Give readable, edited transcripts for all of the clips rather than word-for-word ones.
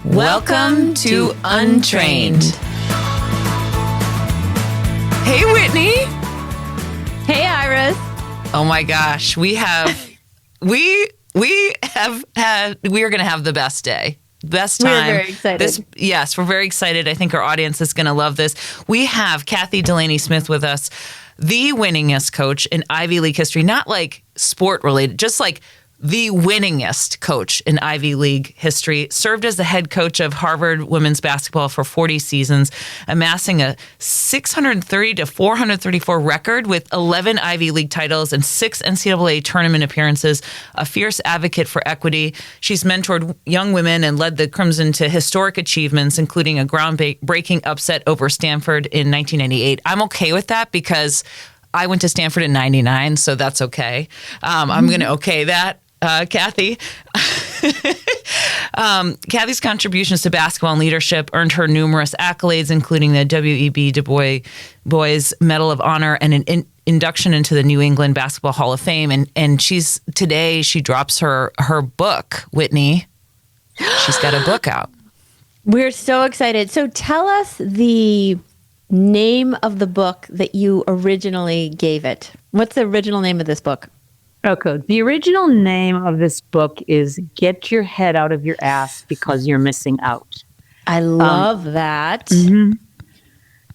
Welcome to Untrained. Hey, Whitney. Hey, Iris. Oh my gosh, we are going to have the best day. Best time. We're very excited. Yes, we're very excited. I think our audience is going to love this. We have Kathy Delaney-Smith with us, the winningest coach in Ivy League history, not like sport related, just like the winningest coach in Ivy League history, served as the head coach of Harvard women's basketball for 40 seasons, amassing a 630 to 434 record with 11 Ivy League titles and 6 NCAA tournament appearances, a fierce advocate for equity. She's mentored young women and led the Crimson to historic achievements, including a groundbreaking upset over Stanford in 1998. I'm okay with that because I went to Stanford in 99, so that's okay. I'm going to okay that. Kathy. Kathy's contributions to basketball and leadership earned her numerous accolades, including the W.E.B. Du Bois Medal of Honor and an induction into the New England Basketball Hall of Fame. And today she drops her book, Whitney. She's got a book out. We're so excited. So tell us the name of the book that you originally gave it. What's the original name of this book? Okay. The original name of this book is Get Your Head Out of Your Ass Because You're Missing Out. I love that. Mm-hmm.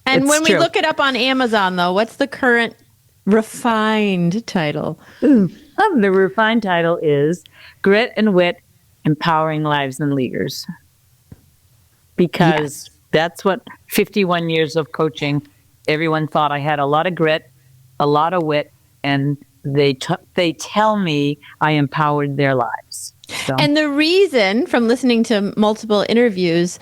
And It's when we true. look it up on Amazon, though, what's the current refined title? The refined title is Grit and Wit, Empowering Lives and Leaders. Because that's what 51 years of coaching, everyone thought I had a lot of grit, a lot of wit, and they tell me I empowered their lives. So. And the reason, from listening to multiple interviews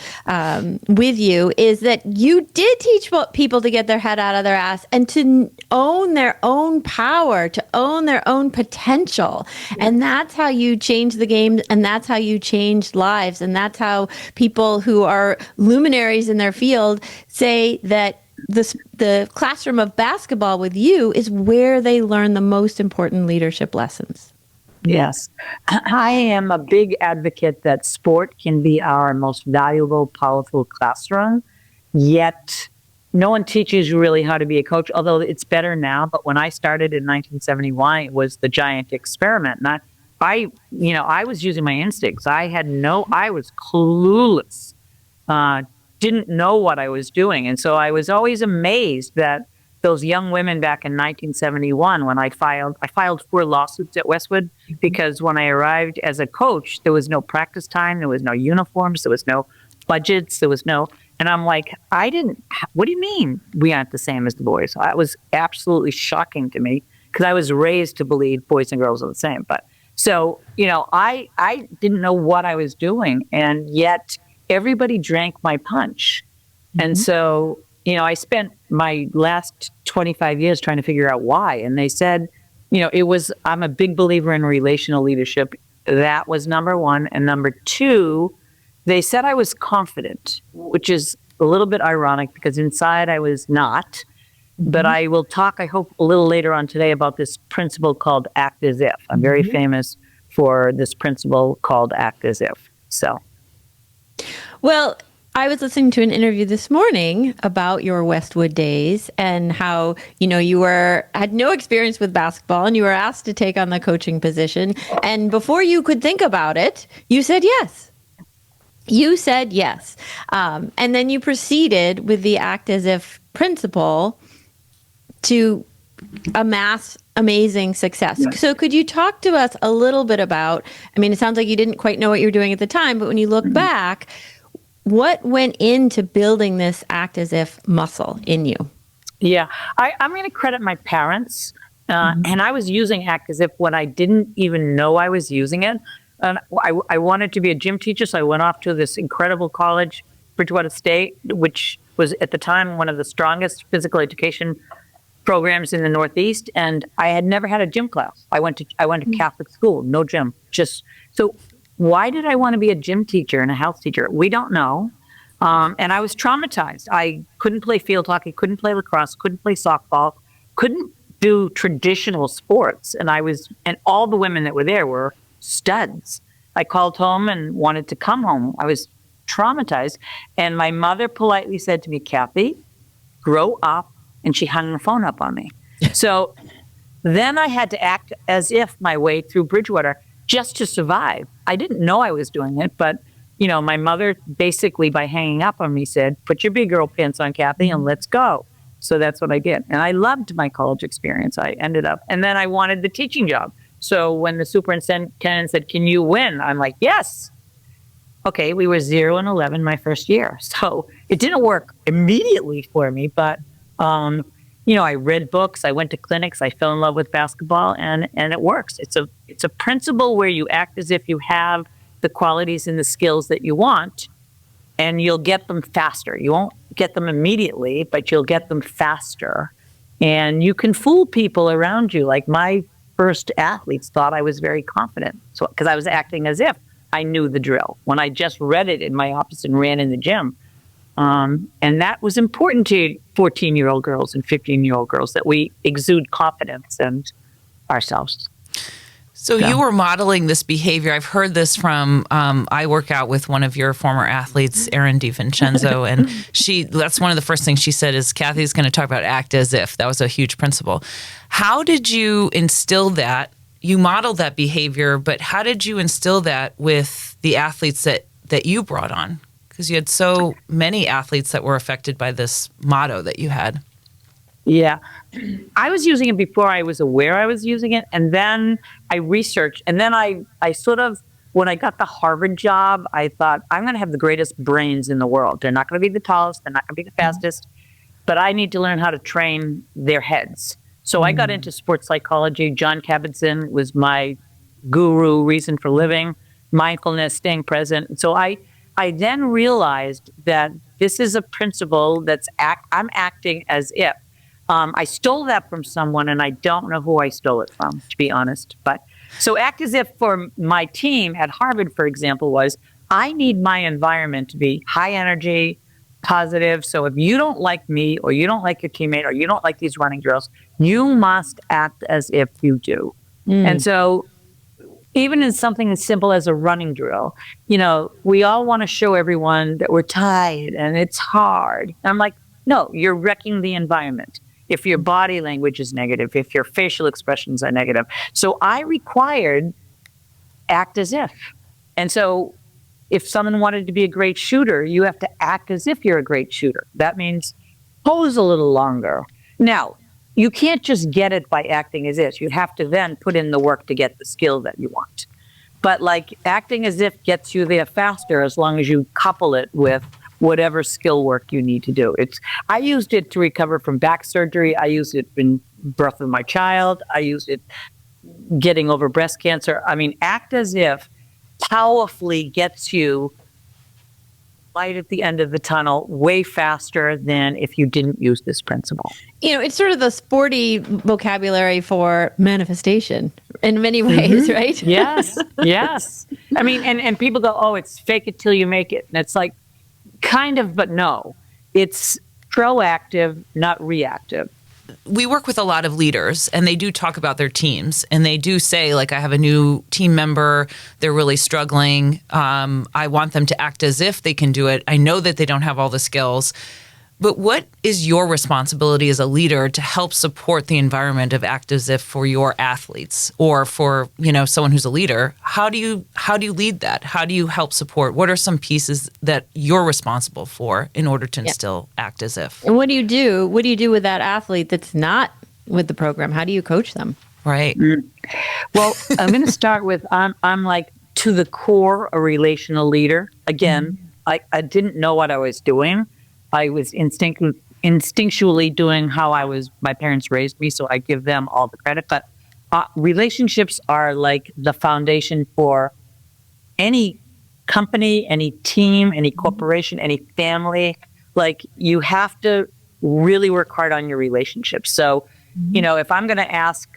with you, is that you did teach people to get their head out of their ass and to own their own power, to own their own potential. And that's how you change the game, and that's how you change lives. And that's how people who are luminaries in their field say that the classroom of basketball with you is where they learn the most important leadership lessons. Yes. I am a big advocate that sport can be our most valuable, powerful classroom, yet no one teaches you really how to be a coach, although it's better now. But when I started in 1971, it was the giant experiment. And I was using my instincts. I was clueless. Didn't know what I was doing. And so I was always amazed that those young women back in 1971, when I filed 4 lawsuits at Westwood, because when I arrived as a coach, there was no practice time, there was no uniforms, there was no budgets, and I'm like, what do you mean we aren't the same as the boys? That was absolutely shocking to me because I was raised to believe boys and girls are the same. But so, I didn't know what I was doing, and yet everybody drank my punch. Mm-hmm. And so, I spent my last 25 years trying to figure out why. And they said, I'm a big believer in relational leadership. That was number one. And number two, they said I was confident, which is a little bit ironic because inside I was not. Mm-hmm. But I will talk, I hope, a little later on today about this principle called act as if. I'm very famous for this principle called act as if. So. Well, I was listening to an interview this morning about your Westwood days and how, you had no experience with basketball and you were asked to take on the coaching position. And before you could think about it, you said yes. You said yes. And then you proceeded with the act as if principle to amass amazing success. Yeah. So could you talk to us a little bit about, it sounds like you didn't quite know what you were doing at the time, but when you look back, what went into building this act as if muscle in you? Yeah, I'm going to credit my parents. And I was using act as if when I didn't even know I was using it. And I wanted to be a gym teacher, so I went off to this incredible college, Bridgewater State, which was at the time one of the strongest physical education programs in the Northeast. And I had never had a gym class. I went to Catholic school, no gym. So why did I want to be a gym teacher and a health teacher? We don't know. And I was traumatized. I couldn't play field hockey, couldn't play lacrosse, couldn't play softball, couldn't do traditional sports. And all the women that were there were studs. I called home and wanted to come home. I was traumatized. And my mother politely said to me, Kathy, grow up. And she hung the phone up on me. So then I had to act as if my way through Bridgewater just to survive. I didn't know I was doing it, but my mother basically by hanging up on me said, put your big girl pants on, Kathy, and let's go. So that's what I did. And I loved my college experience. I ended up, and then I wanted the teaching job. So when the superintendent said, can you win? I'm like, yes. Okay, we were 0-11 my first year. So it didn't work immediately for me, but, I read books, I went to clinics, I fell in love with basketball, and it works. It's a principle where you act as if you have the qualities and the skills that you want, and you'll get them faster. You won't get them immediately, but you'll get them faster. And you can fool people around you. Like my first athletes thought I was very confident, so because I was acting as if I knew the drill when I just read it in my office and ran in the gym. And that was important to 14-year-old girls and 15-year-old girls, that we exude confidence in ourselves. So you were modeling this behavior. I've heard this from, I work out with one of your former athletes, Erin DiVincenzo, and that's one of the first things she said is, Kathy's going to talk about act as if. That was a huge principle. How did you instill that? You modeled that behavior, but how did you instill that with the athletes that you brought on? Because you had so many athletes that were affected by this motto that you had. Yeah. I was using it before I was aware I was using it. And then I researched. And then I sort of, when I got the Harvard job, I thought, I'm going to have the greatest brains in the world. They're not going to be the tallest. They're not going to be the fastest. But I need to learn how to train their heads. So I got into sports psychology. John Kabat-Zinn was my guru, reason for living, mindfulness, staying present. So I then realized that this is a principle I'm acting as if. I stole that from someone, and I don't know who I stole it from, to be honest. But so act as if for my team at Harvard, for example, was I need my environment to be high energy, positive. So if you don't like me, or you don't like your teammate, or you don't like these running drills, you must act as if you do. And so even in something as simple as a running drill, we all want to show everyone that we're tired and it's hard. And I'm like, no, you're wrecking the environment. If your body language is negative, if your facial expressions are negative. So I required act as if. And so if someone wanted to be a great shooter, you have to act as if you're a great shooter. That means pose a little longer. Now, you can't just get it by acting as if. You have to then put in the work to get the skill that you want. But like acting as if gets you there faster as long as you couple it with whatever skill work you need to do. I used it to recover from back surgery. I used it in birth of my child. I used it getting over breast cancer. I mean, act as if powerfully gets you light at the end of the tunnel way faster than if you didn't use this principle. It's sort of the sporty vocabulary for manifestation in many ways, right? Yes, yes. I mean, and people go, oh, it's fake it till you make it. And it's like, kind of, but no. It's proactive, not reactive. We work with a lot of leaders, and they do talk about their teams, and they do say, like, I have a new team member, they're really struggling. I want them to act as if they can do it. I know that they don't have all the skills. But what is your responsibility as a leader to help support the environment of act as if for your athletes, or for, someone who's a leader? How do you lead that? How do you help support? What are some pieces that you're responsible for in order to instill act as if? And what do you do? What do you do with that athlete that's not with the program? How do you coach them? Right. Well, I'm going to start with, I'm like to the core a relational leader. Again, I didn't know what I was doing. I was instinctually doing how my parents raised me, so I give them all the credit. But relationships are like the foundation for any company, any team, any corporation, any family. Like, you have to really work hard on your relationships. So, if I'm going to ask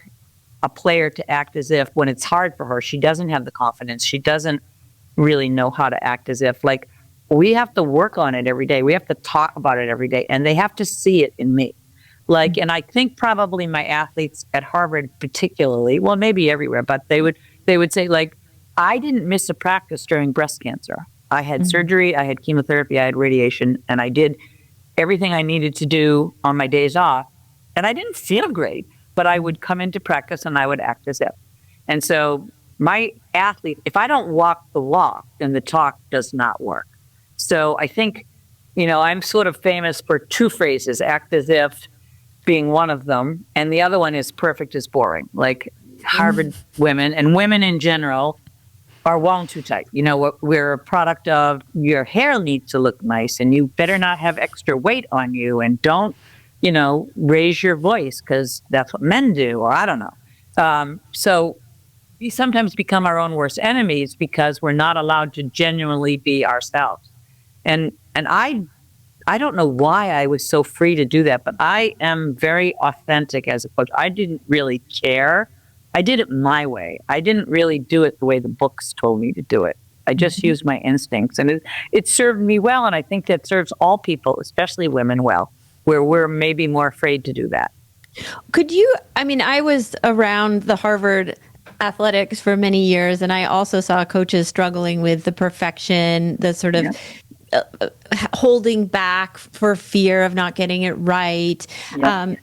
a player to act as if when it's hard for her, she doesn't have the confidence, she doesn't really know how to act as if, like, we have to work on it every day. We have to talk about it every day, and they have to see it in me. Like, and I think probably my athletes at Harvard particularly, well, maybe everywhere, but they would say, like, I didn't miss a practice during breast cancer. I had surgery, I had chemotherapy, I had radiation, and I did everything I needed to do on my days off. And I didn't feel great, but I would come into practice and I would act as if. And so my athlete, if I don't walk the walk, then the talk does not work. So I think, I'm sort of famous for two phrases, act as if being one of them. And the other one is perfect is boring. Like Harvard women and women in general are wound too tight. We're a product of your hair needs to look nice and you better not have extra weight on you and don't, raise your voice because that's what men do, or I don't know. So we sometimes become our own worst enemies because we're not allowed to genuinely be ourselves. And I don't know why I was so free to do that, but I am very authentic as a coach. I didn't really care. I did it my way. I didn't really do it the way the books told me to do it. I just used my instincts, and it served me well, and I think that serves all people, especially women, well, where we're maybe more afraid to do that. I was around the Harvard athletics for many years, and I also saw coaches struggling with the perfection, the sort of holding back for fear of not getting it right.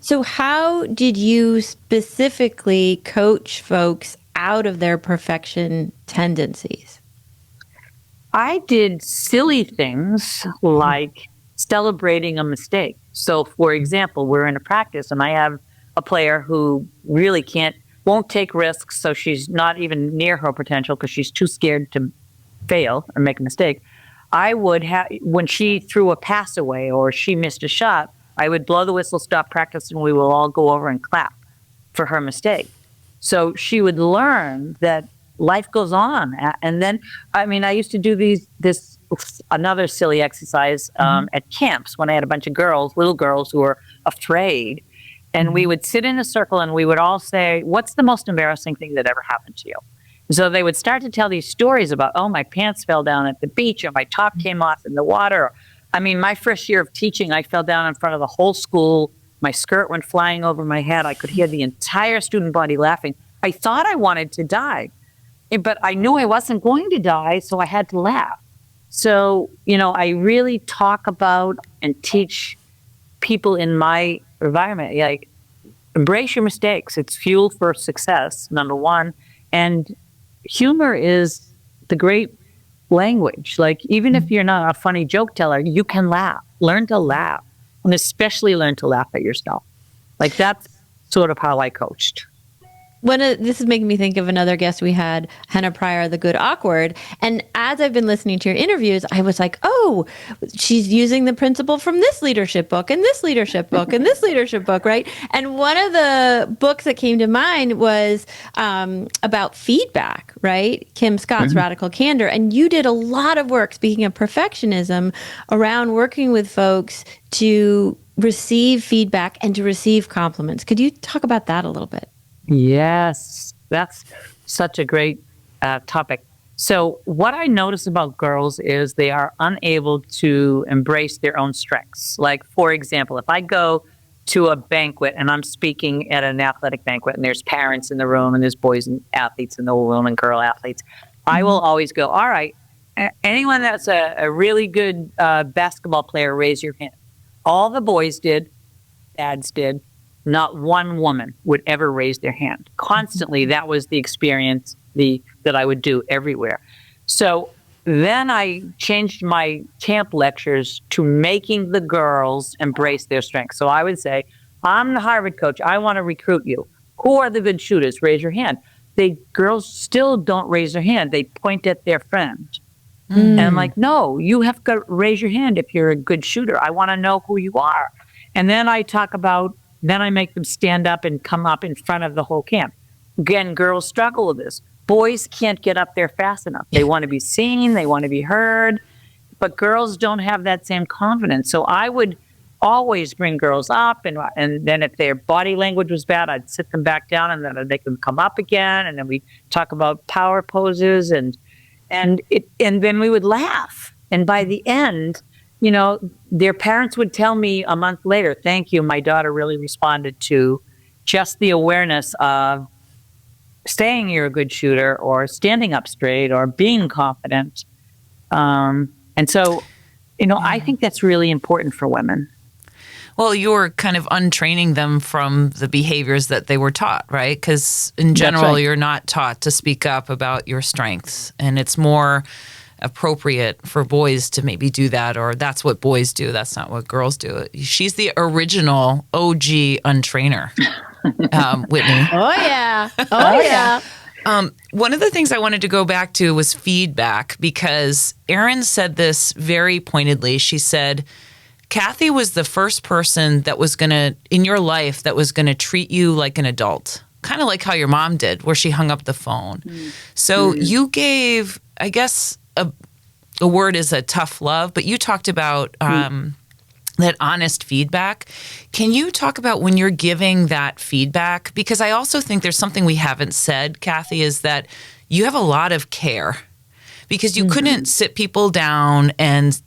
So how did you specifically coach folks out of their perfection tendencies? I did silly things like celebrating a mistake. So, for example, we're in a practice and I have a player who really won't take risks, so she's not even near her potential because she's too scared to fail or make a mistake. I would have, when she threw a pass away or she missed a shot, I would blow the whistle, stop practice, and we will all go over and clap for her mistake. So she would learn that life goes on. And then, I used to do another silly exercise at camps when I had a bunch of little girls who were afraid. And we would sit in a circle and we would all say, what's the most embarrassing thing that ever happened to you? So they would start to tell these stories about, my pants fell down at the beach, or my top came off in the water. My first year of teaching, I fell down in front of the whole school. My skirt went flying over my head. I could hear the entire student body laughing. I thought I wanted to die, but I knew I wasn't going to die, so I had to laugh. So, I really talk about and teach people in my environment, like, embrace your mistakes. It's fuel for success, number one. And humor is the great language. Like, even if you're not a funny joke teller, you can laugh. Learn to laugh, and especially learn to laugh at yourself. Like, that's sort of how I coached. This is making me think of another guest we had, Hannah Pryor, The Good Awkward. And as I've been listening to your interviews, I was like, oh, she's using the principle from this leadership book and this leadership book and this leadership book, right? And one of the books that came to mind was about feedback, right? Kim Scott's Radical Candor. And you did a lot of work, speaking of perfectionism, around working with folks to receive feedback and to receive compliments. Could you talk about that a little bit? Yes, that's such a great topic. So what I notice about girls is they are unable to embrace their own strengths. Like, for example, if I go to a banquet and I'm speaking at an athletic banquet and there's parents in the room and there's boys and athletes in the room and girl athletes, I will always go, all right, anyone that's a really good basketball player, raise your hand. All the boys did, dads did. Not one woman would ever raise their hand. Constantly, that was the experience that I would do everywhere. So then I changed my camp lectures to making the girls embrace their strengths. So I would say, I'm the Harvard coach. I want to recruit you. Who are the good shooters? Raise your hand. Girls still don't raise their hand. They point at their friend. And I'm like, no, you have to raise your hand if you're a good shooter. I want to know who you are. And then I make them stand up and come up in front of the whole camp. Again, girls struggle with this. Boys can't get up there fast enough. They want to be seen, they want to be heard, but girls don't have that same confidence. So I would always bring girls up, and then if their body language was bad, I'd sit them back down, and then I'd make them come up again, and then we talk about power poses, and then we would laugh. And by the end, their parents would tell me a month later, thank you, my daughter really responded to just the awareness of saying you're a good shooter or standing up straight or being confident. And so, I think that's really important for women. Well, you're kind of untraining them from the behaviors that they were taught, right? Because in general, right. You're not taught to speak up about your strengths. And it's more appropriate for boys to maybe do that, or that's what boys do. That's not what girls do. She's the original OG untrainer, Whitney. Oh, yeah. Oh, yeah. One of the things I wanted to go back to was feedback, because Erin said this very pointedly. She said, Kathy was the first person that was going to, in your life, that was going to treat you like an adult, kind of like how your mom did, where she hung up the phone. So you gave, I guess, a word is a tough love, but you talked about that honest feedback. Can you talk about when you're giving that feedback? Because I also think there's something we haven't said, Kathy, is that you have a lot of care. Because you couldn't sit people down and,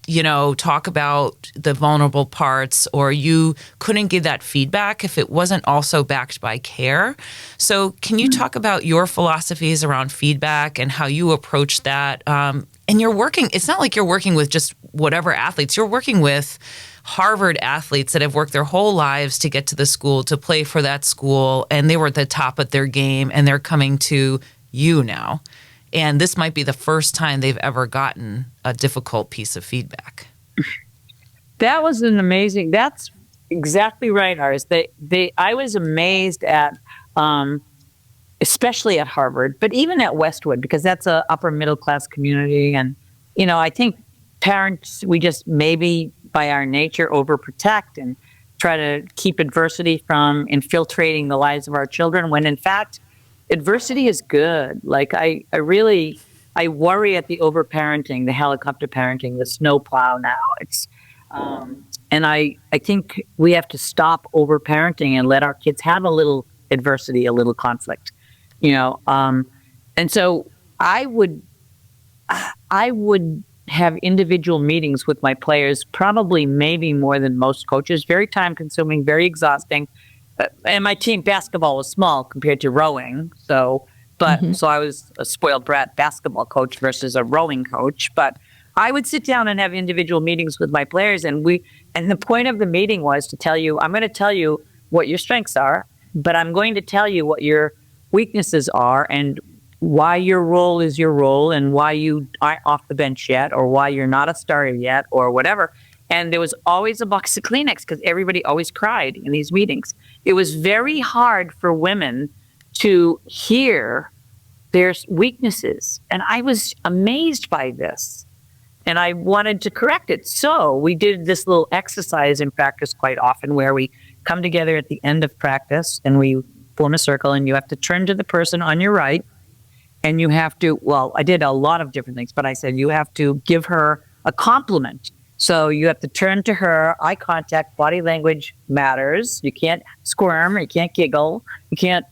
talk about the vulnerable parts, or you couldn't give that feedback if it wasn't also backed by care. So can you talk about your philosophies around feedback and how you approach that? And it's not like you're working with just whatever athletes. You're working with Harvard athletes that have worked their whole lives to get to the school, to play for that school, and they were at the top of their game, and they're coming to you now. And this might be the first time they've ever gotten a difficult piece of feedback. That was that's exactly right, Iris. I was amazed at, especially at Harvard, but even at Westwood, because that's a upper middle class community. And, I think parents, we just maybe by our nature overprotect and try to keep adversity from infiltrating the lives of our children, when in fact, adversity is good. Like I worry at the overparenting, the helicopter parenting, the snowplow now. It's, and I think we have to stop overparenting and let our kids have a little adversity, a little conflict, and so I would have individual meetings with my players, probably maybe more than most coaches, very time consuming, very exhausting. And my team basketball was small compared to rowing. So I was a spoiled brat basketball coach versus a rowing coach. But I would sit down and have individual meetings with my players. And the point of the meeting was to tell you, I'm going to tell you what your strengths are, but I'm going to tell you what your weaknesses are and why your role is your role and why you aren't off the bench yet, or why you're not a starter yet, or whatever. And there was always a box of Kleenex because everybody always cried in these meetings. It was very hard for women to hear their weaknesses. And I was amazed by this. And I wanted to correct it. So we did this little exercise in practice quite often, where we come together at the end of practice and we form a circle, and you have to turn to the person on your right. And you have to, I did a lot of different things, but I said you have to give her a compliment. So you have to turn to her, eye contact, body language matters. You can't squirm, you can't giggle, you can't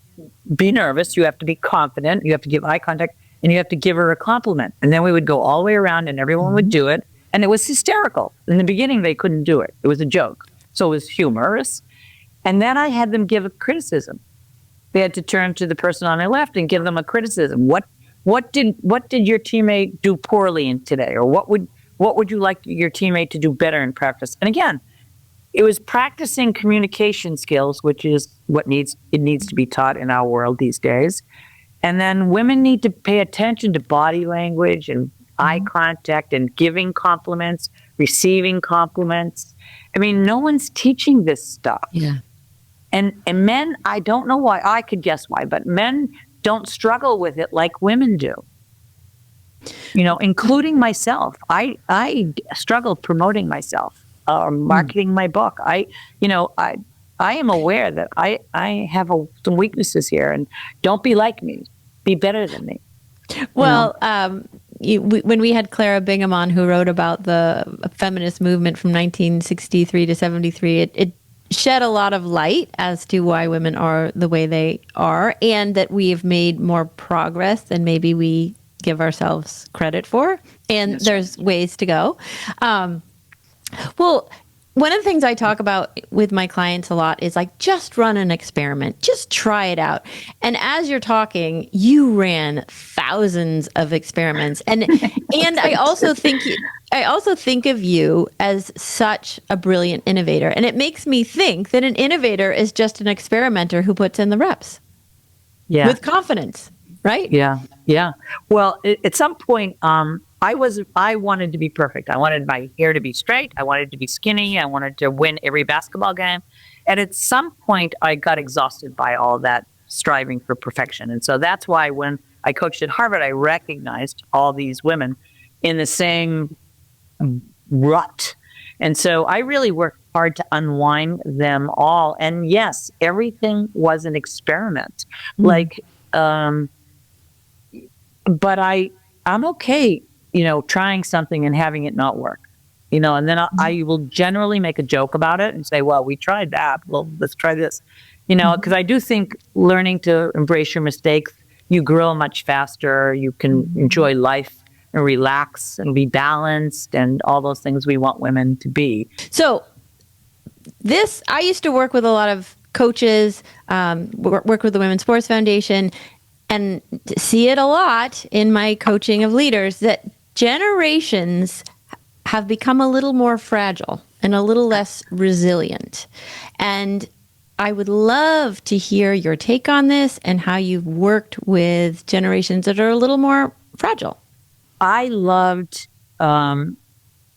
be nervous. You have to be confident, you have to give eye contact, and you have to give her a compliment. And then we would go all the way around and everyone would do it. And it was hysterical. In the beginning, they couldn't do it. It was a joke. So it was humorous. And then I had them give a criticism. They had to turn to the person on their left and give them a criticism. What did your teammate do poorly in today? Or what would you like your teammate to do better in practice? And again, it was practicing communication skills, which is what needs to be taught in our world these days. And then women need to pay attention to body language and eye contact and giving compliments, receiving compliments. I mean, no one's teaching this stuff. Yeah. And men, I don't know why, I could guess why, but men don't struggle with it like women do. Including myself. I struggled promoting myself, marketing my book. I am aware that I have some weaknesses here, and don't be like me. Be better than me. Well, when we had Clara Bingham on, who wrote about the feminist movement from 1963 to 73, it shed a lot of light as to why women are the way they are, and that we have made more progress than maybe we give ourselves credit for. And there's ways to go. Well, one of the things I talk about with my clients a lot is like, just run an experiment, just try it out. And as you're talking, you ran thousands of experiments. And I also think of you as such a brilliant innovator. And it makes me think that an innovator is just an experimenter who puts in the reps. Yeah. With confidence, right? Yeah. Yeah. Well, at some point, I wanted to be perfect. I wanted my hair to be straight. I wanted to be skinny. I wanted to win every basketball game. And at some point, I got exhausted by all that striving for perfection. And so that's why when I coached at Harvard, I recognized all these women in the same rut. And so I really worked hard to unwind them all. And yes, everything was an experiment. Like, but I'm okay, trying something and having it not work, and then I will generally make a joke about it and say, well, we tried that. Well, let's try this, because I do think learning to embrace your mistakes, you grow much faster. You can enjoy life and relax and be balanced and all those things we want women to be. So I used to work with a lot of coaches, work with the Women's Sports Foundation, and see it a lot in my coaching of leaders that generations have become a little more fragile and a little less resilient. And I would love to hear your take on this and how you've worked with generations that are a little more fragile. I loved,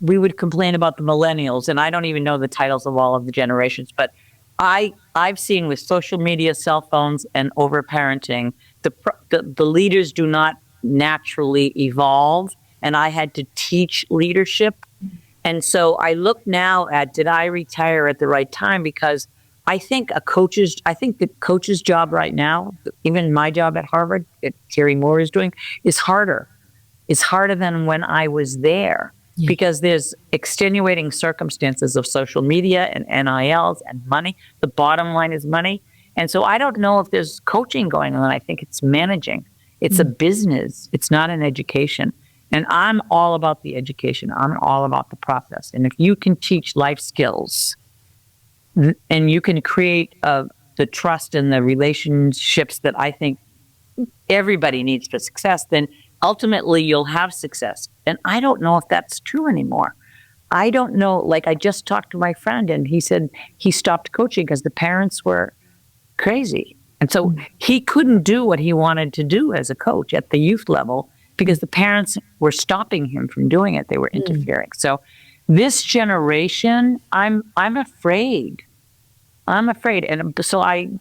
we would complain about the millennials, and I don't even know the titles of all of the generations, but I've seen with social media, cell phones, and overparenting, the leaders do not naturally evolve, and I had to teach leadership. And so I look now at, did I retire at the right time? Because I think the coach's job right now, even my job at Harvard, that Terry Moore is doing, is harder. It's harder than when I was there. Yeah. Because there's extenuating circumstances of social media and NILs and money. The bottom line is money. And so I don't know if there's coaching going on. I think it's managing. It's a business. It's not an education. And I'm all about the education. I'm all about the process. And if you can teach life skills and you can create the trust and the relationships that I think everybody needs for success, then ultimately you'll have success. And I don't know if that's true anymore. I don't know. Like, I just talked to my friend and he said he stopped coaching because the parents were crazy. And so he couldn't do what he wanted to do as a coach at the youth level because the parents were stopping him from doing it. They were interfering. So this generation, I'm afraid. I'm afraid. And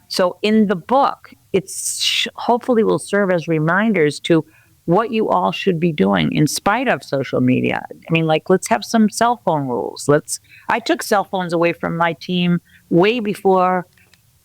so in the book, it's hopefully will serve as reminders to what you all should be doing in spite of social media. I mean, like, let's have some cell phone rules. I took cell phones away from my team way before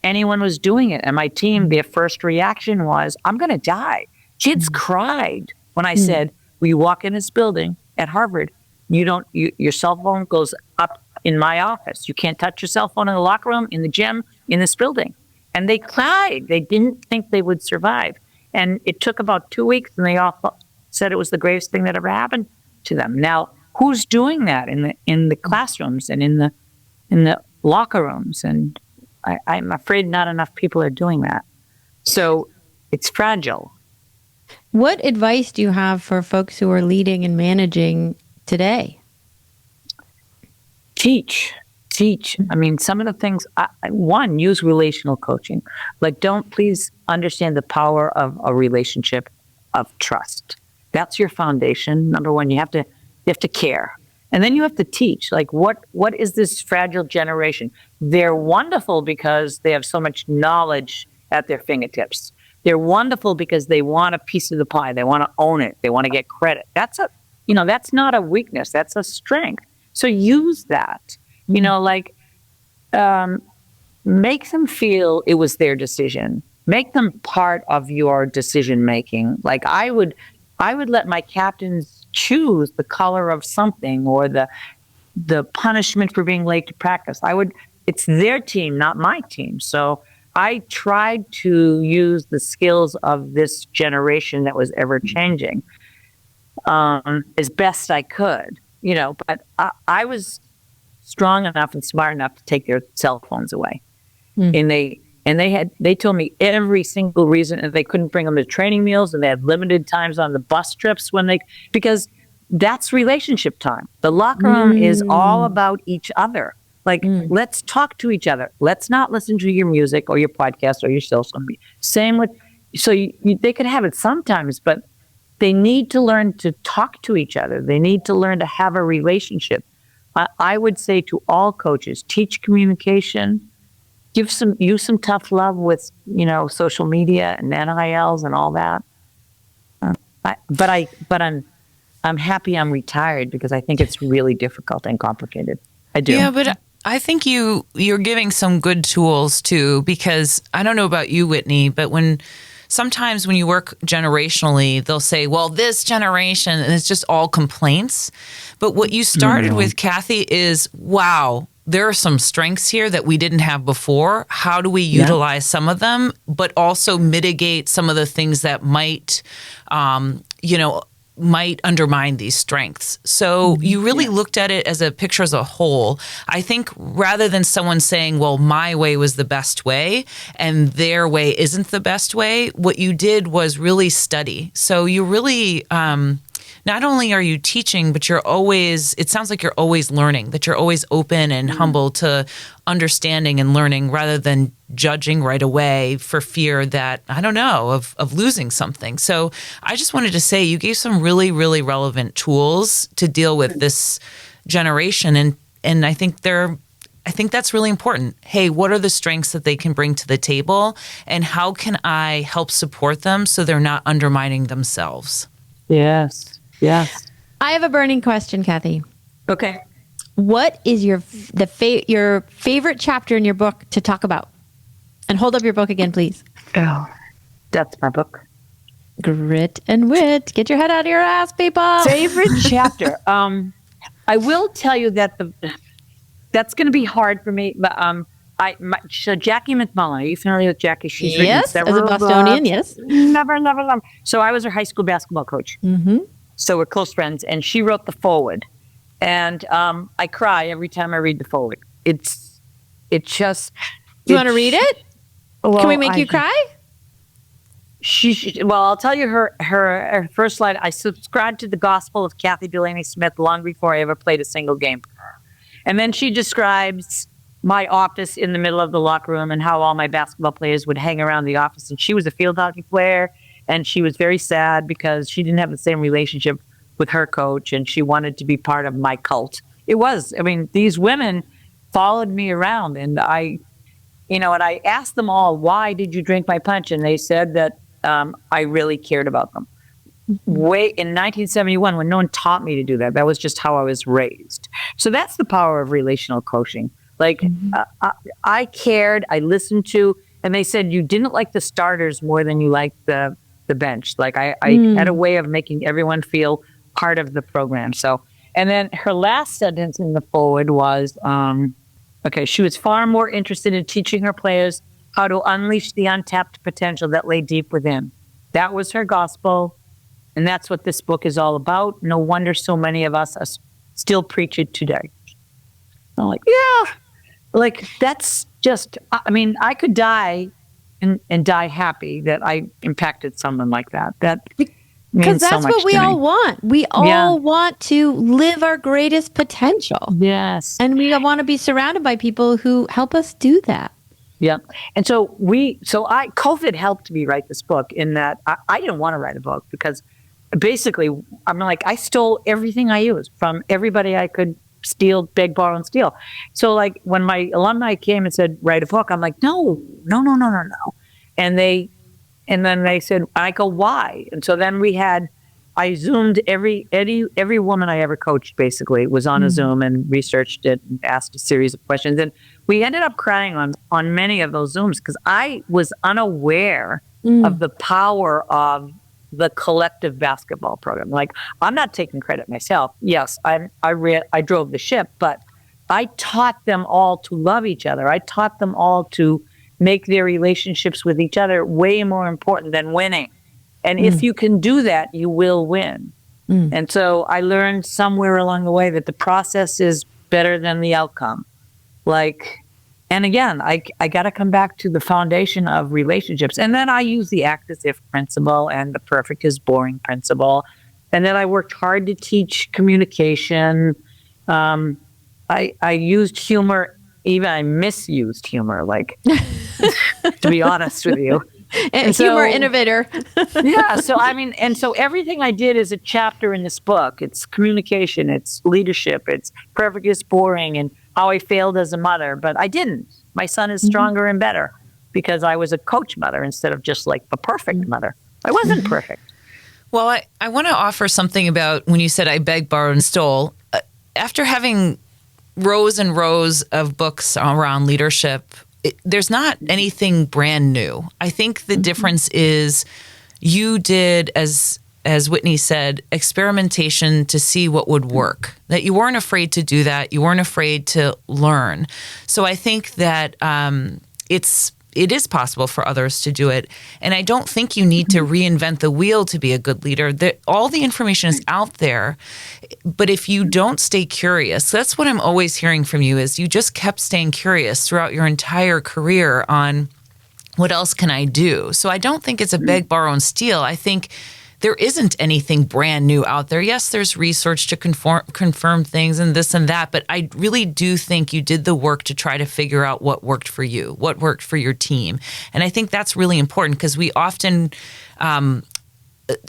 anyone was doing it. And my team, their first reaction was, I'm going to die. Kids cried when I said, when you walk in this building at Harvard, your cell phone goes up in my office. You can't touch your cell phone in the locker room, in the gym, in this building. And they cried. They didn't think they would survive. And it took about 2 weeks, and they all said it was the greatest thing that ever happened to them. Now, who's doing that in the classrooms and in the locker rooms? And I'm afraid not enough people are doing that. So it's fragile. What advice do you have for folks who are leading and managing today? Teach. I mean, some of the things, one, use relational coaching. Like, please understand the power of a relationship of trust. That's your foundation. Number one, you have to care. And then you have to teach. Like, what is this fragile generation? They're wonderful because they have so much knowledge at their fingertips. They're wonderful because they want a piece of the pie. They want to own it. They want to get credit. That's not a weakness. That's a strength. So use that. Make them feel it was their decision. Make them part of your decision making. Like, I would let my captains choose the color of something or the punishment for being late to practice. It's their team, not my team. So I tried to use the skills of this generation that was ever changing as best I could, but I was strong enough and smart enough to take their cell phones away. And they told me every single reason that they couldn't bring them to training meals, and they had limited times on the bus trips because that's relationship time. The locker room is all about each other. Like, let's talk to each other. Let's not listen to your music or your podcast or your social media. Same with, they could have it sometimes, but they need to learn to talk to each other. They need to learn to have a relationship. I would say to all coaches, teach communication, use some tough love with, social media and NILs and all that. But I'm happy I'm retired because I think it's really difficult and complicated. I do. Yeah, but I think you're giving some good tools too, because I don't know about you, Whitney, but sometimes when you work generationally, they'll say, well, this generation, and it's just all complaints. But what you started with, Kathy, is, wow, there are some strengths here that we didn't have before. How do we utilize some of them, but also mitigate some of the things that might undermine these strengths. So you really looked at it as a picture as a whole. I think rather than someone saying, well, my way was the best way and their way isn't the best way, what you did was really study. So you really, not only are you teaching, but it sounds like you're always learning, that you're always open and humble to understanding and learning rather than judging right away for fear that, I don't know, of losing something. So I just wanted to say you gave some really, really relevant tools to deal with this generation. And I think that's really important. Hey, what are the strengths that they can bring to the table, and how can I help support them so they're not undermining themselves? Yes. I have a burning question, Kathy. Okay. What is your favorite chapter in your book to talk about? And hold up your book again, please. Oh, that's my book. Grit and Wit. Get your head out of your ass, people. Favorite chapter. I will tell you that that's going to be hard for me. But so Jackie McMullen. Are you familiar with Jackie? She's written several as a Bostonian, yes. Never. So I was her high school basketball coach. Mm-hmm. So we're close friends, and she wrote the foreword. And I cry every time I read the foreword. Do you want to read it? Well, can we make you cry? I'll tell you her first slide. I subscribed to the gospel of Kathy Delaney-Smith long before I ever played a single game for her. And then she describes my office in the middle of the locker room and how all my basketball players would hang around the office. And she was a field hockey player, and she was very sad because she didn't have the same relationship with her coach, and she wanted to be part of my cult. These women followed me around, and I asked them all, why did you drink my punch? And they said that I really cared about them. Way in 1971, when no one taught me to do that, that was just how I was raised. So that's the power of relational coaching. I cared, I listened to, and they said you didn't like the starters more than you liked the bench. I had a way of making everyone feel part of the program. So, and then her last sentence in the foreword was, she was far more interested in teaching her players how to unleash the untapped potential that lay deep within. That was her gospel, and that's what this book is all about. No wonder so many of us still preach it today. I'm that's just, I could die and die happy that I impacted someone like that. That because that's so much what we all want. We all want to live our greatest potential. Yes. And we want to be surrounded by people who help us do that. Yeah. And COVID helped me write this book in that I didn't want to write a book because basically I stole everything I used from everybody I could steal, beg, borrow, and steal. So when my alumni came and said, write a book, I'm like, no. And then they said, I go, why? And so then I Zoomed every woman I ever coached basically was on a Zoom and researched it and asked a series of questions. And we ended up crying on many of those Zooms because I was unaware of the power of the collective basketball program. I'm not taking credit myself. Yes, I drove the ship, but I taught them all to love each other. I taught them all to make their relationships with each other way more important than winning. And if you can do that, you will win. And so I learned somewhere along the way that the process is better than the outcome. Like, and again, I got to come back to the foundation of relationships. And then I use the act as if principle and the perfect is boring principle. And then I worked hard to teach communication. I used humor, even I misused humor, like, to be honest with you. And humor innovator. Yeah. So, I mean, and so everything I did is a chapter in this book. It's communication, it's leadership, it's perfect is boring, and how I failed as a mother. But I didn't. My son is stronger and better because I was a coach mother instead of just like the perfect mother. I wasn't perfect. Well, I want to offer something about when you said I begged, borrowed, and stole. After having rows and rows of books around leadership, there's not anything brand new. I think the difference is you did, as Whitney said, experimentation to see what would work, that you weren't afraid to do that. You weren't afraid to learn. So I think that it is possible for others to do it. And I don't think you need to reinvent the wheel to be a good leader. All the information is out there. But if you don't stay curious, that's what I'm always hearing from you is you just kept staying curious throughout your entire career on what else can I do? So I don't think it's a beg, borrow, and steal. I think there isn't anything brand new out there. Yes, there's research to confirm things and this and that, but I really do think you did the work to try to figure out what worked for you, what worked for your team. And I think that's really important because we often,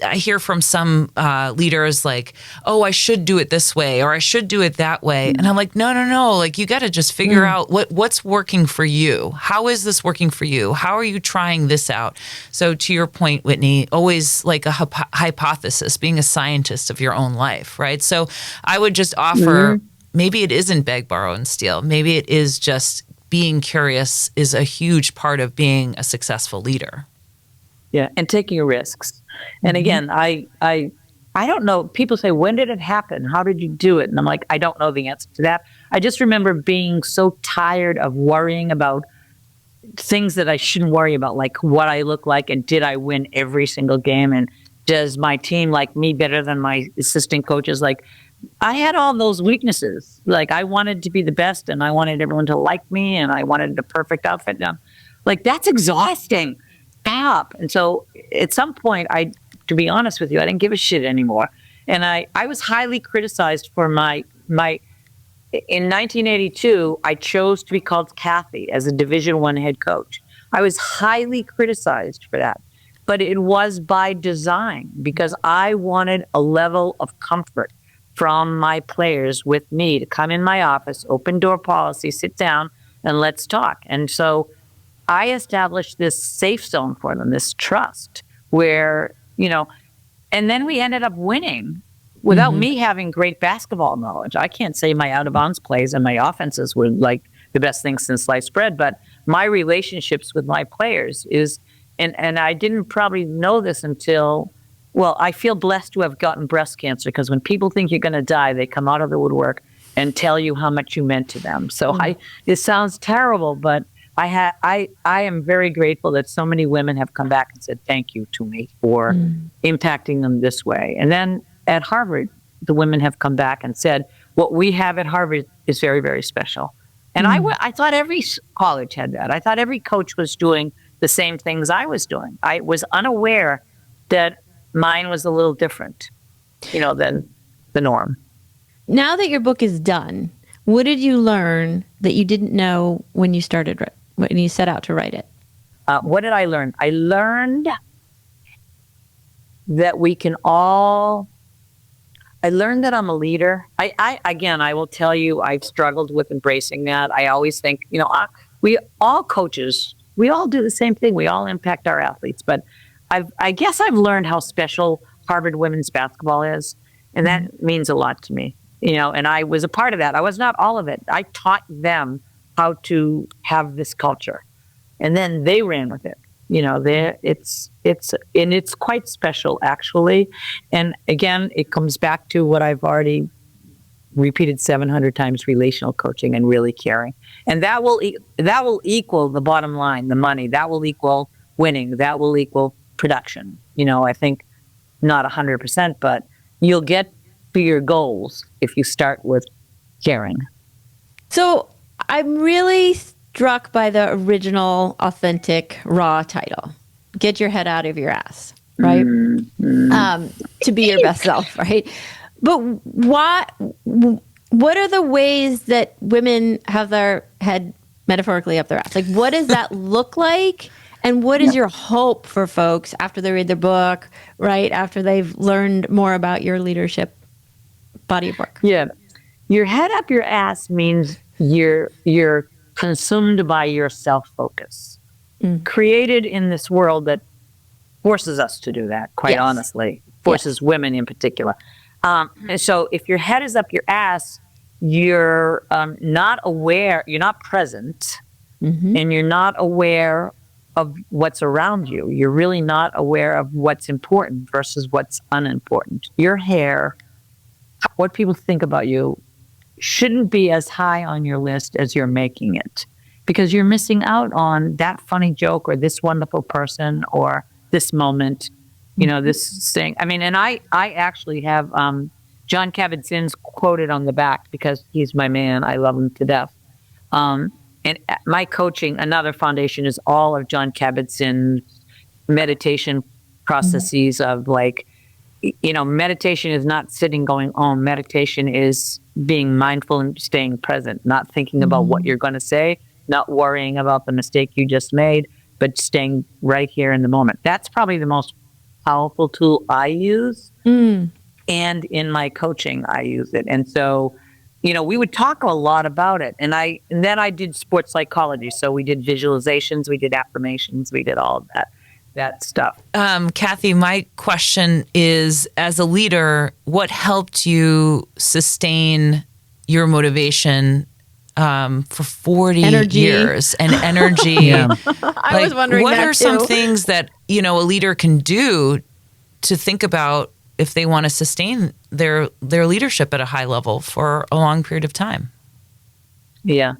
I hear from some leaders like, oh, I should do it this way or I should do it that way. And I'm like, no. Like, you got to just figure out what's working for you. How is this working for you? How are you trying this out? So to your point, Whitney, always like a hypothesis, being a scientist of your own life, right? So I would just offer, maybe it isn't beg, borrow, and steal. Maybe it is just being curious is a huge part of being a successful leader. Yeah, and taking risks. And again, I don't know. People say, when did it happen? How did you do it? And I'm like, I don't know the answer to that. I just remember being so tired of worrying about things that I shouldn't worry about, like what I look like and did I win every single game? And does my team like me better than my assistant coaches? Like, I had all those weaknesses. Like, I wanted to be the best and I wanted everyone to like me and I wanted the perfect outfit done. Like, that's exhausting. Stop. And so at some point, to be honest with you, I didn't give a shit anymore. And I was highly criticized for my in 1982, I chose to be called Kathy as a Division I head coach. I was highly criticized for that, but it was by design because I wanted a level of comfort from my players with me to come in my office, open door policy, sit down, and let's talk. And so I established this safe zone for them, this trust where, and then we ended up winning without me having great basketball knowledge. I can't say my out of bounds plays and my offenses were like the best thing since sliced bread, but my relationships with my players is, and I didn't probably know this until, well, I feel blessed to have gotten breast cancer because when people think you're going to die, they come out of the woodwork and tell you how much you meant to them. So it sounds terrible, but I am very grateful that so many women have come back and said thank you to me for impacting them this way. And then at Harvard, the women have come back and said, what we have at Harvard is very, very special. And I thought every college had that. I thought every coach was doing the same things I was doing. I was unaware that mine was a little different, than the norm. Now that your book is done, what did you learn that you didn't know when you set out to write it? What did I learn? I learned that we can all. I learned that I'm a leader. I will tell you, I've struggled with embracing that. I always think, we all coaches, we all do the same thing. We all impact our athletes. But I guess I've learned how special Harvard women's basketball is, and that means a lot to me. And I was a part of that. I was not all of it. I taught them how to have this culture, and then they ran with it. It's quite special actually. And again, it comes back to what I've already repeated 700 times: relational coaching and really caring. And that will equal the bottom line, the money. That will equal winning. That will equal production. I think not 100%, but you'll get to your goals if you start with caring. So I'm really struck by the original, authentic, raw title. Get your head out of your ass, right? To be your best self, right? But what are the ways that women have their head metaphorically up their ass? Like, what does that look like? And what is your hope for folks after they read the book, right? After they've learned more about your leadership body of work? Yeah. Your head up your ass means you're consumed by your self-focus. Created in this world that forces us to do that, quite honestly. Forces women in particular. And so if your head is up your ass, you're not aware, you're not present, and you're not aware of what's around you. You're really not aware of what's important versus what's unimportant. Your hair, what people think about you, shouldn't be as high on your list as you're making it, because you're missing out on that funny joke or this wonderful person or this moment, this thing. I mean, and I actually have John Kabat-Zinn's quoted on the back because he's my man. I love him to death. And my coaching, another foundation, is all of John Kabat-Zinn's meditation processes of meditation is not sitting going, oh, meditation is being mindful and staying present, not thinking about what you're going to say, not worrying about the mistake you just made, but staying right here in the moment. That's probably the most powerful tool I use. And in my coaching, I use it. And so, we would talk a lot about it. And then I did sports psychology. So we did visualizations, we did affirmations, we did all of that stuff. Kathy, my question is, as a leader, what helped you sustain your motivation for 40 years and energy? I was wondering what that are too. some things that, a leader can do to think about if they want to sustain their leadership at a high level for a long period of time? Yeah,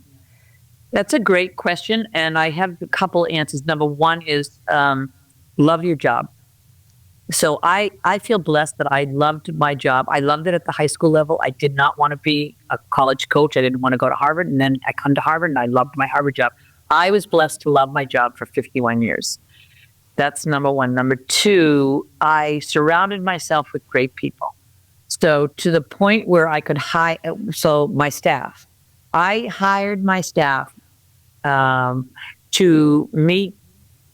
that's a great question. And I have a couple answers. Number one is love your job. So I feel blessed that I loved my job. I loved it at the high school level. I did not want to be a college coach. I didn't want to go to Harvard. And then I come to Harvard and I loved my Harvard job. I was blessed to love my job for 51 years. That's number one. Number two, I surrounded myself with great people. So to the point where I could hire, my staff, I hired my staff to meet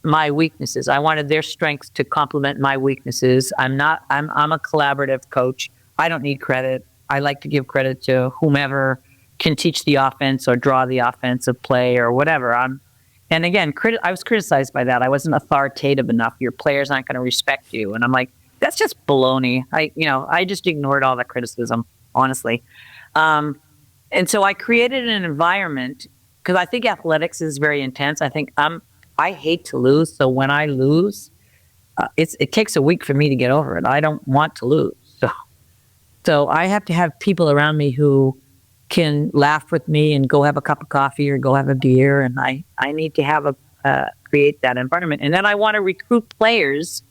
my weaknesses. I wanted their strengths to complement my weaknesses. I'm a collaborative coach. I don't need credit. I like to give credit to whomever can teach the offense or draw the offensive play or whatever. And again, I was criticized by that. I wasn't authoritative enough. Your players aren't going to respect you. And I'm like, that's just baloney. I just ignored all that criticism, honestly. And so I created an environment, because I think athletics is very intense. I hate to lose. So when I lose, it takes a week for me to get over it. I don't want to lose. So I have to have people around me who can laugh with me and go have a cup of coffee or go have a beer. And I need to create that environment. And then I want to recruit players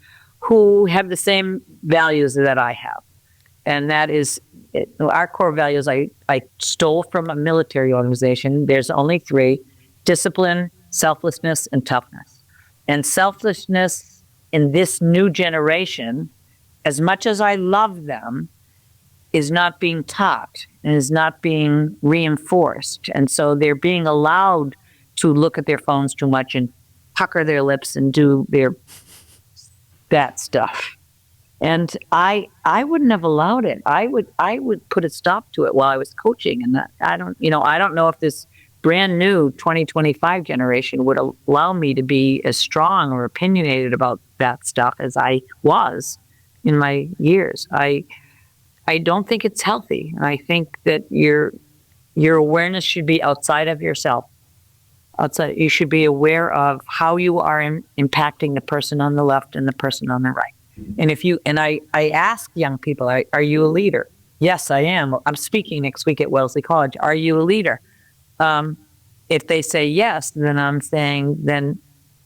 who have the same values that I have. And that is our core values. I stole from a military organization. There's only three: discipline, selflessness, and toughness. And selflessness in this new generation, as much as I love them, is not being taught and is not being reinforced. And so they're being allowed to look at their phones too much and pucker their lips and do that stuff. And I wouldn't have allowed it. I would put a stop to it while I was coaching. And I don't know if this brand new 2025 generation would allow me to be as strong or opinionated about that stuff as I was in my years. I don't think it's healthy. I think that your awareness should be outside of yourself. You should be aware of how you are impacting the person on the left and the person on the right. And I ask young people, are you a leader? Yes, I am. I'm speaking next week at Wellesley College. Are you a leader? If they say yes, then I'm saying, then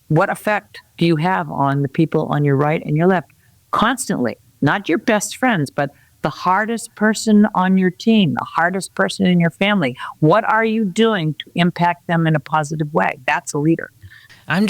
what effect do you have on the people on your right and your left? Constantly, not your best friends, but the hardest person on your team, the hardest person in your family. What are you doing to impact them in a positive way? That's a leader. I'm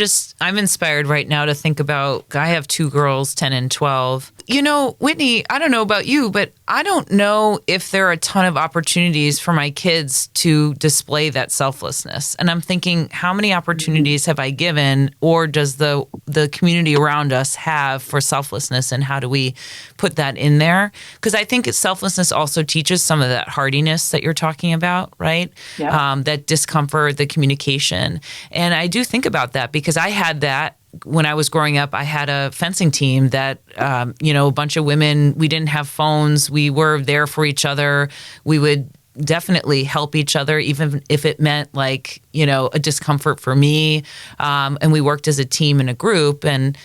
inspired right now to think about, I have two girls, 10 and 12. You know, Whitney, I don't know about you, but I don't know if there are a ton of opportunities for my kids to display that selflessness. And I'm thinking, how many opportunities have I given, or does the community around us have for selflessness, and how do we put that in there? Because I think selflessness also teaches some of that hardiness that you're talking about, right? Yeah. That discomfort, the communication. And I do think about that because I had that when I was growing up. I had a fencing team that, a bunch of women, we didn't have phones. We were there for each other. We would definitely help each other, even if it meant a discomfort for me. And we worked as a team in a group. And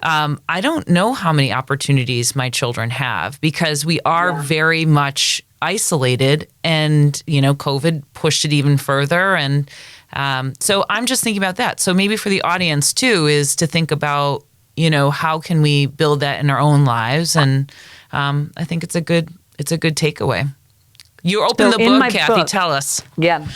I don't know how many opportunities my children have, because we are very much isolated, and, COVID pushed it even further. And so I'm just thinking about that. So maybe for the audience too, is to think about, how can we build that in our own lives? And I think it's a good takeaway. You open the book, Kathy. Tell us. Yeah.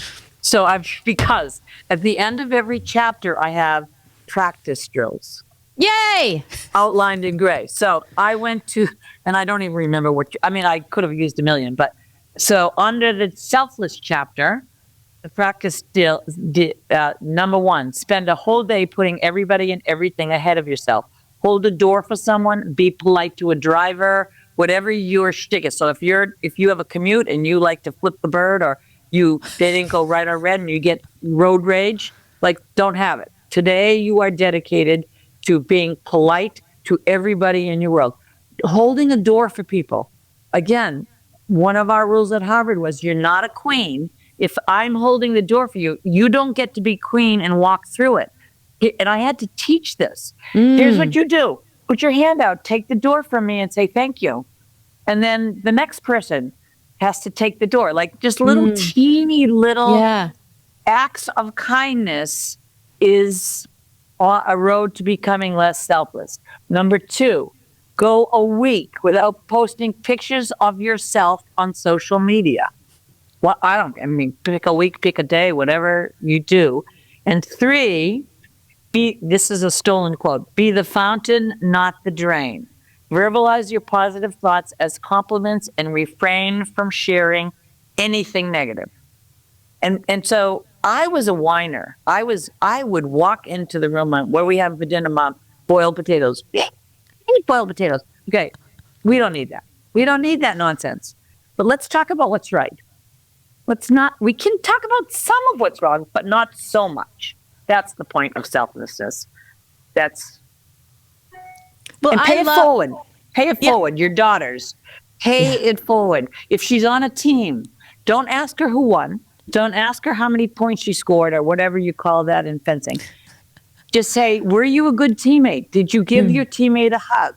So because at the end of every chapter, I have practice drills. Yay! Outlined in gray. So I went to, and I don't even remember I could have used a million, but so under the selfless chapter, the practice number 1, spend a whole day putting everybody and everything ahead of yourself. Hold a door for someone, be polite to a driver, whatever your shtick is. So if you have a commute and you like to flip the bird, or they didn't go right or red and you get road rage, don't have it. Today you are dedicated to being polite to everybody in your world. Holding a door for people. Again, one of our rules at Harvard was, you're not a queen. If I'm holding the door for you, you don't get to be queen and walk through it. And I had to teach this. Here's what you do. Put your hand out, take the door from me and say thank you. And then the next person has to take the door. Just little teeny little acts of kindness is a road to becoming less selfless. Number 2, go a week without posting pictures of yourself on social media. Well, pick a week, pick a day, whatever you do. And 3, this is a stolen quote, be the fountain, not the drain. Verbalize your positive thoughts as compliments and refrain from sharing anything negative. And so I was a whiner. I would walk into the room, where we have for dinner, Mom, boiled potatoes. Yeah, I need boiled potatoes. Okay, we don't need that. We don't need that nonsense. But let's talk about what's right. We can talk about some of what's wrong, but not so much. That's the point of selflessness. And pay it forward. Pay it forward. Your daughters, pay it forward. If she's on a team, don't ask her who won. Don't ask her how many points she scored, or whatever you call that in fencing. Just say, were you a good teammate? Did you give your teammate a hug?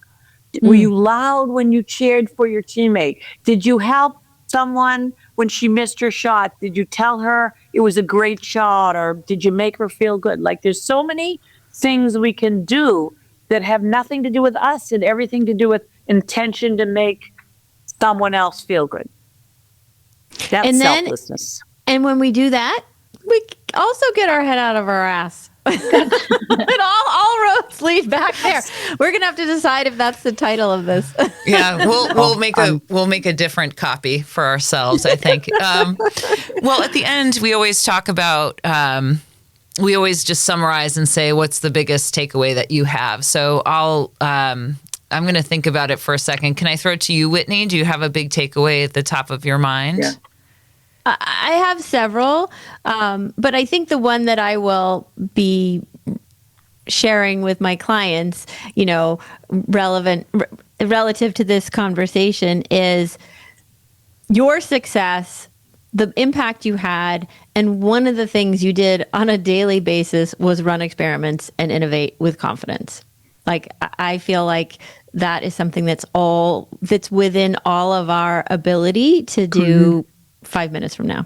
Were you loud when you cheered for your teammate? Did you help someone when she missed her shot? Did you tell her it was a great shot, or did you make her feel good? There's so many things we can do that have nothing to do with us and everything to do with intention to make someone else feel good. That's selflessness. And when we do that, we also get our head out of our ass. And all roads lead back there. We're gonna have to decide if that's the title of this. Yeah, we'll make a different copy for ourselves, I think. Well, at the end, we always talk about. We always just summarize and say, what's the biggest takeaway that you have? So I'm going to think about it for a second. Can I throw it to you, Whitney? Do you have a big takeaway at the top of your mind? Yeah. I have several, but I think the one that I will be sharing with my clients, relative to this conversation, is your success, the impact you had, and one of the things you did on a daily basis was run experiments and innovate with confidence. I feel like that is something that's within all of our ability to do 5 minutes from now.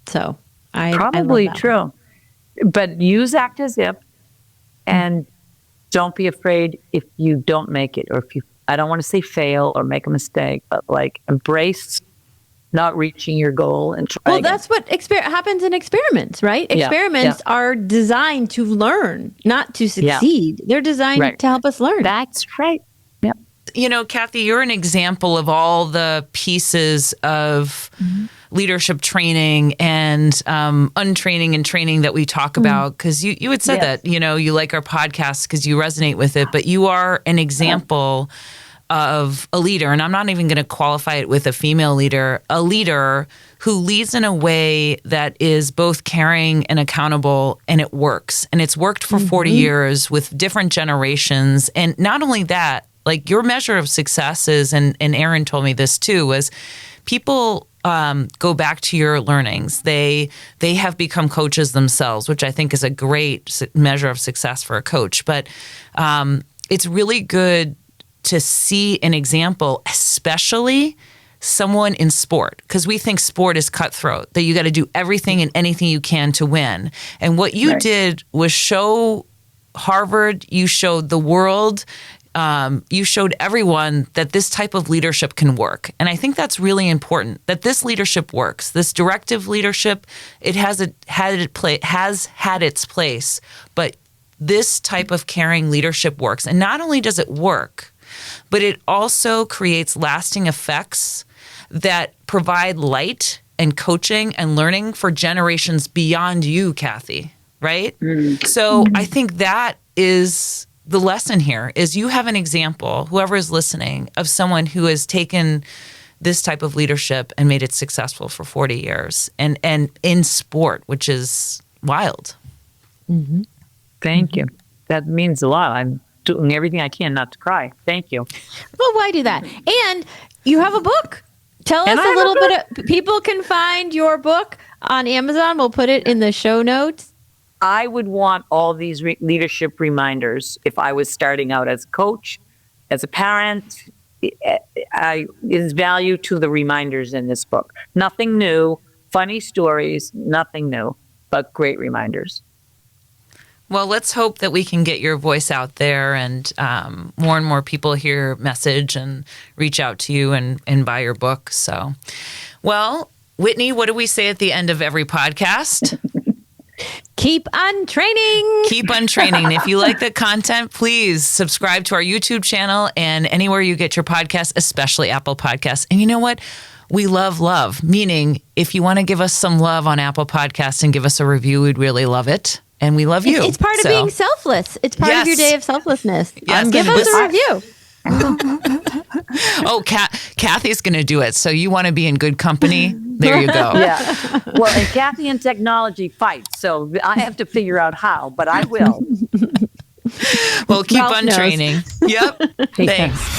So I probably love that true, but use act as if, and don't be afraid if you don't make it, or if you I don't want to say fail or make a mistake, but like embrace not reaching your goal and try Well, again. that's what happens in experiments, right? Yeah, Experiments are designed to learn, not to succeed. They're designed to help us learn. That's right. Yep. You know, Kathy, you're an example of all the pieces of leadership training and untraining and training that we talk about. Because you had said that, you know, you like our podcast because you resonate with it, but you are an example of a leader, and I'm not even going to qualify it with a female leader, a leader who leads in a way that is both caring and accountable, and it works. And it's worked for 40 years with different generations. And not only that, like your measure of success is, and Aaron told me this too, was people go back to your learnings. They have become coaches themselves, which I think is a great measure of success for a coach. But it's really good to see an example, especially someone in sport, because we think sport is cutthroat, that you got to do everything and anything you can to win. And what you did was show Harvard, you showed the world, you showed everyone that this type of leadership can work. And I think that's really important, that this leadership works. This directive leadership, it has had its place, but this type of caring leadership works. And not only does it work, but it also creates lasting effects that provide light and coaching and learning for generations beyond you, Kathy, right? So I think that is the lesson here, is you have an example, whoever is listening, of someone who has taken this type of leadership and made it successful for 40 years and in sport, which is wild. Thank you. That means a lot. I'm doing everything I can not to cry. Thank you. Well, why do that? And you have a book. Tell us a little bit. People can find your book on Amazon. We'll put it in the show notes. I would want all these leadership reminders if I was starting out as a coach, as a parent. Is value to the reminders in this book. Nothing new, funny stories, nothing new, but great reminders. Well, let's hope that we can get your voice out there and more and more people hear your message and reach out to you and buy your book. So, well, Whitney, what do we say at the end of every podcast? Keep on training. Keep on training. If you like the content, please subscribe to our YouTube channel and anywhere you get your podcast, especially Apple Podcasts. And you know what? We love, meaning if you want to give us some love on Apple Podcasts and give us a review, we'd really love it. And we love you. It's part of being selfless. It's part of your day of selflessness. Yes. Give us a review. Oh, Kathy's going to do it. So you want to be in good company? There you go. Yeah. Well, and Kathy and technology fight. So I have to figure out how, but I will. Well, keep on training. Yep. Take Thanks. care.